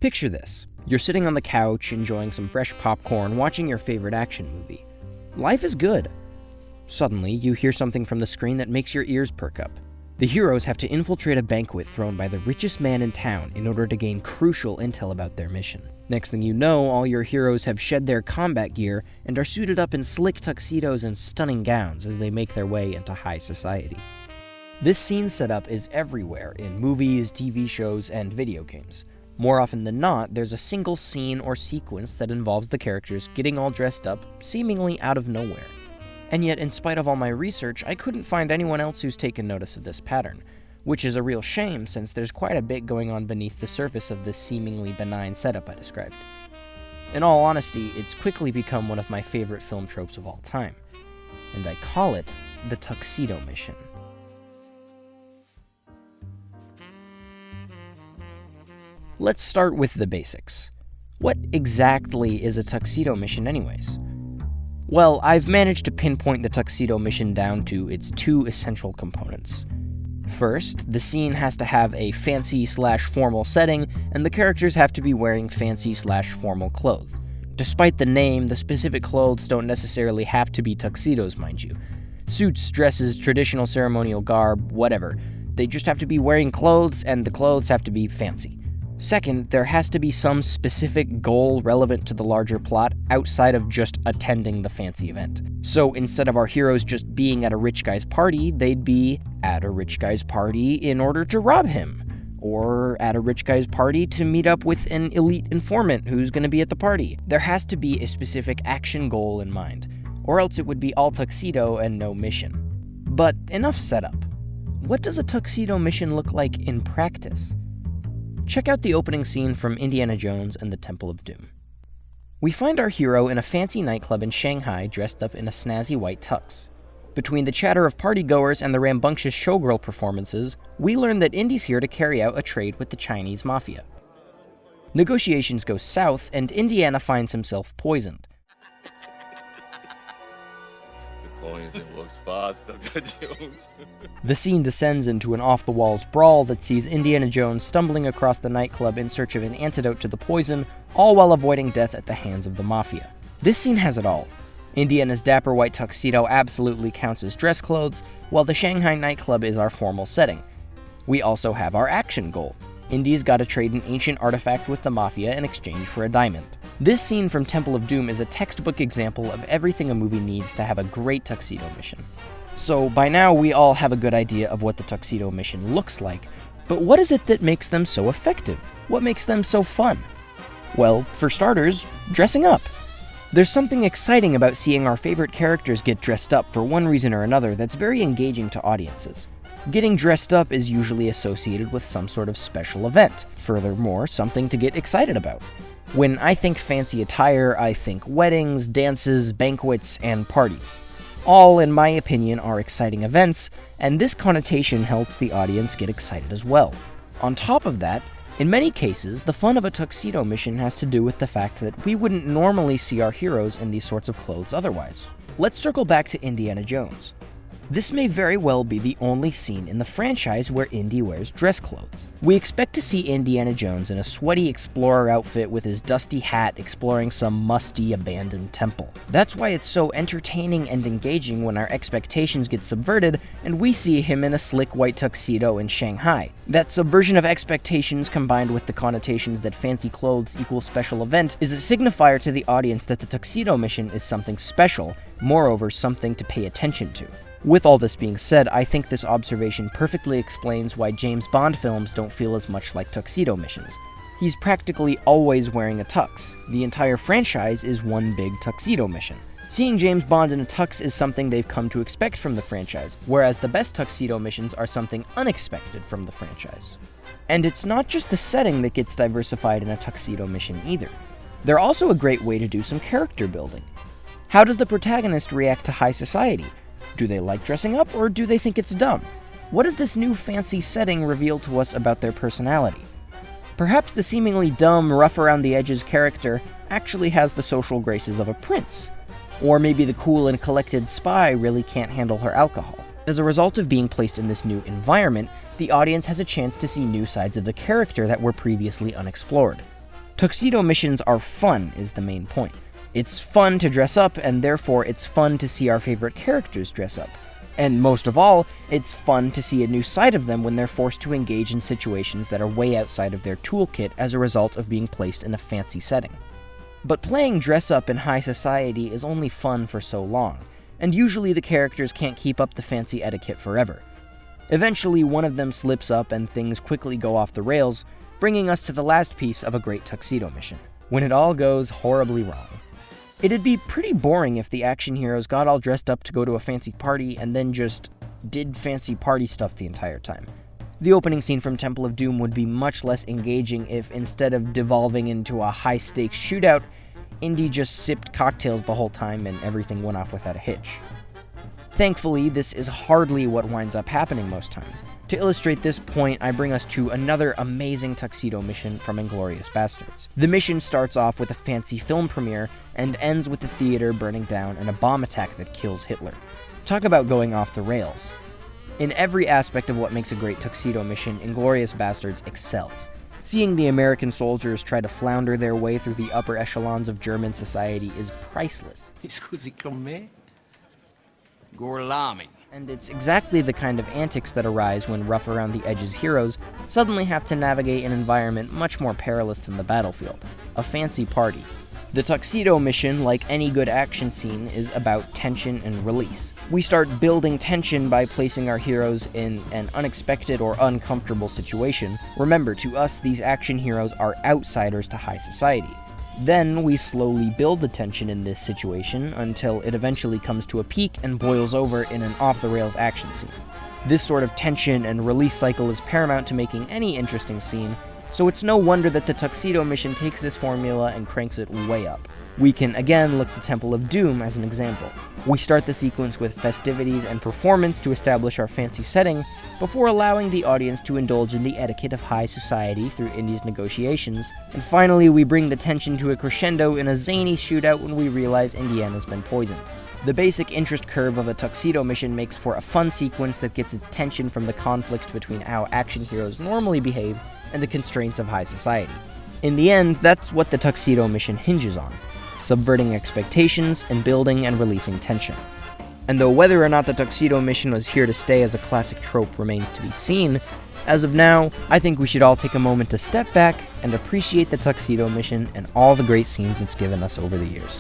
Picture this. You're sitting on the couch, enjoying some fresh popcorn, watching your favorite action movie. Life is good. Suddenly, you hear something from the screen that makes your ears perk up. The heroes have to infiltrate a banquet thrown by the richest man in town in order to gain crucial intel about their mission. Next thing you know, all your heroes have shed their combat gear and are suited up in slick tuxedos and stunning gowns as they make their way into high society. This scene setup is everywhere in movies, TV shows, and video games. More often than not, there's a single scene or sequence that involves the characters getting all dressed up, seemingly out of nowhere. And yet, in spite of all my research, I couldn't find anyone else who's taken notice of this pattern, which is a real shame since there's quite a bit going on beneath the surface of this seemingly benign setup I described. In all honesty, it's quickly become one of my favorite film tropes of all time, and I call it the Tuxedo Mission. Let's start with the basics. What exactly is a Tuxedo Mission anyways? Well, I've managed to pinpoint the Tuxedo Mission down to its two essential components. First, the scene has to have a fancy/formal setting, and the characters have to be wearing fancy/formal clothes. Despite the name, the specific clothes don't necessarily have to be tuxedos, mind you. Suits, dresses, traditional ceremonial garb, whatever. They just have to be wearing clothes, and the clothes have to be fancy. Second, there has to be some specific goal relevant to the larger plot outside of just attending the fancy event. So instead of our heroes just being at a rich guy's party, they'd be at a rich guy's party in order to rob him, or at a rich guy's party to meet up with an elite informant who's going to be at the party. There has to be a specific action goal in mind, or else it would be all tuxedo and no mission. But enough setup. What does a tuxedo mission look like in practice? Check out the opening scene from Indiana Jones and the Temple of Doom. We find our hero in a fancy nightclub in Shanghai dressed up in a snazzy white tux. Between the chatter of partygoers and the rambunctious showgirl performances, we learn that Indy's here to carry out a trade with the Chinese mafia. Negotiations go south, and Indiana finds himself poisoned. The scene descends into an off-the-walls brawl that sees Indiana Jones stumbling across the nightclub in search of an antidote to the poison, all while avoiding death at the hands of the mafia. This scene has it all. Indiana's dapper white tuxedo absolutely counts as dress clothes, while the Shanghai nightclub is our formal setting. We also have our action goal. Indy's gotta trade an ancient artifact with the mafia in exchange for a diamond. This scene from Temple of Doom is a textbook example of everything a movie needs to have a great tuxedo mission. So by now we all have a good idea of what the tuxedo mission looks like, but what is it that makes them so effective? What makes them so fun? Well, for starters, dressing up. There's something exciting about seeing our favorite characters get dressed up for one reason or another that's very engaging to audiences. Getting dressed up is usually associated with some sort of special event, furthermore, something to get excited about. When I think fancy attire, I think weddings, dances, banquets, and parties. All, in my opinion, are exciting events, and this connotation helps the audience get excited as well. On top of that, in many cases, the fun of a tuxedo mission has to do with the fact that we wouldn't normally see our heroes in these sorts of clothes otherwise. Let's circle back to Indiana Jones. This may very well be the only scene in the franchise where Indy wears dress clothes. We expect to see Indiana Jones in a sweaty explorer outfit with his dusty hat exploring some musty, abandoned temple. That's why it's so entertaining and engaging when our expectations get subverted and we see him in a slick white tuxedo in Shanghai. That subversion of expectations combined with the connotations that fancy clothes equal special event is a signifier to the audience that the tuxedo mission is something special, moreover something to pay attention to. With all this being said, I think this observation perfectly explains why James Bond films don't feel as much like tuxedo missions. He's practically always wearing a tux. The entire franchise is one big tuxedo mission. Seeing James Bond in a tux is something they've come to expect from the franchise, whereas the best tuxedo missions are something unexpected from the franchise. And it's not just the setting that gets diversified in a tuxedo mission either. They're also a great way to do some character building. How does the protagonist react to high society? Do they like dressing up, or do they think it's dumb? What does this new fancy setting reveal to us about their personality? Perhaps the seemingly dumb, rough-around-the-edges character actually has the social graces of a prince. Or maybe the cool and collected spy really can't handle her alcohol. As a result of being placed in this new environment, the audience has a chance to see new sides of the character that were previously unexplored. Tuxedo missions are fun is the main point. It's fun to dress up, and therefore it's fun to see our favorite characters dress up. And most of all, it's fun to see a new side of them when they're forced to engage in situations that are way outside of their toolkit as a result of being placed in a fancy setting. But playing dress-up in high society is only fun for so long, and usually the characters can't keep up the fancy etiquette forever. Eventually, one of them slips up and things quickly go off the rails, bringing us to the last piece of a great tuxedo mission, when it all goes horribly wrong. It'd be pretty boring if the action heroes got all dressed up to go to a fancy party and then just did fancy party stuff the entire time. The opening scene from Temple of Doom would be much less engaging if, instead of devolving into a high-stakes shootout, Indy just sipped cocktails the whole time and everything went off without a hitch. Thankfully, this is hardly what winds up happening most times. To illustrate this point, I bring us to another amazing tuxedo mission from Inglourious Basterds. The mission starts off with a fancy film premiere and ends with the theater burning down and a bomb attack that kills Hitler. Talk about going off the rails. In every aspect of what makes a great tuxedo mission, Inglourious Basterds excels. Seeing the American soldiers try to flounder their way through the upper echelons of German society is priceless. And it's exactly the kind of antics that arise when rough-around-the-edges heroes suddenly have to navigate an environment much more perilous than the battlefield, a fancy party. The tuxedo mission, like any good action scene, is about tension and release. We start building tension by placing our heroes in an unexpected or uncomfortable situation. Remember, to us, these action heroes are outsiders to high society. Then we slowly build the tension in this situation until it eventually comes to a peak and boils over in an off-the-rails action scene. This sort of tension and release cycle is paramount to making any interesting scene, so it's no wonder that the Tuxedo Mission takes this formula and cranks it way up. We can again look to Temple of Doom as an example. We start the sequence with festivities and performance to establish our fancy setting, before allowing the audience to indulge in the etiquette of high society through Indy's negotiations, and finally we bring the tension to a crescendo in a zany shootout when we realize Indiana's been poisoned. The basic interest curve of a Tuxedo Mission makes for a fun sequence that gets its tension from the conflict between how action heroes normally behave and the constraints of high society. In the end, that's what the Tuxedo Mission hinges on: subverting expectations and building and releasing tension. And though whether or not the Tuxedo Mission was here to stay as a classic trope remains to be seen, as of now, I think we should all take a moment to step back and appreciate the Tuxedo Mission and all the great scenes it's given us over the years.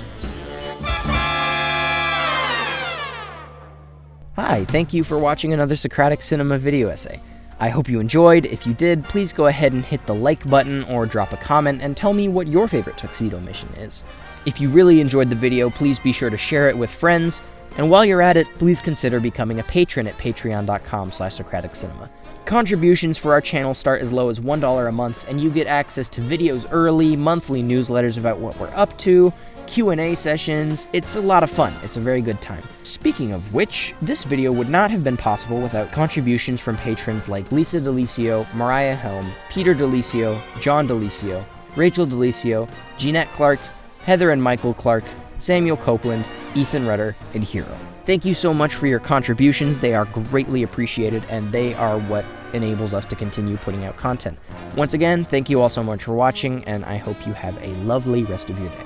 Hi, thank you for watching another Socratic Cinema video essay. I hope you enjoyed. If you did, please go ahead and hit the like button or drop a comment and tell me what your favorite Tuxedo Mission is. If you really enjoyed the video, please be sure to share it with friends, and while you're at it, please consider becoming a patron at patreon.com/SocraticCinema. Contributions for our channel start as low as $1 a month, and you get access to videos early, monthly newsletters about what we're up to, Q&A sessions. It's a lot of fun. It's a very good time. Speaking of which, this video would not have been possible without contributions from patrons like Lisa DeLisio, Mariah Helm, Peter DeLisio, John DeLisio, Rachel DeLisio, Jeanette Clark, Heather and Michael Clark, Samuel Copeland, Ethan Rudder, and Hero. Thank you so much for your contributions. They are greatly appreciated, and they are what enables us to continue putting out content. Once again, thank you all so much for watching, and I hope you have a lovely rest of your day.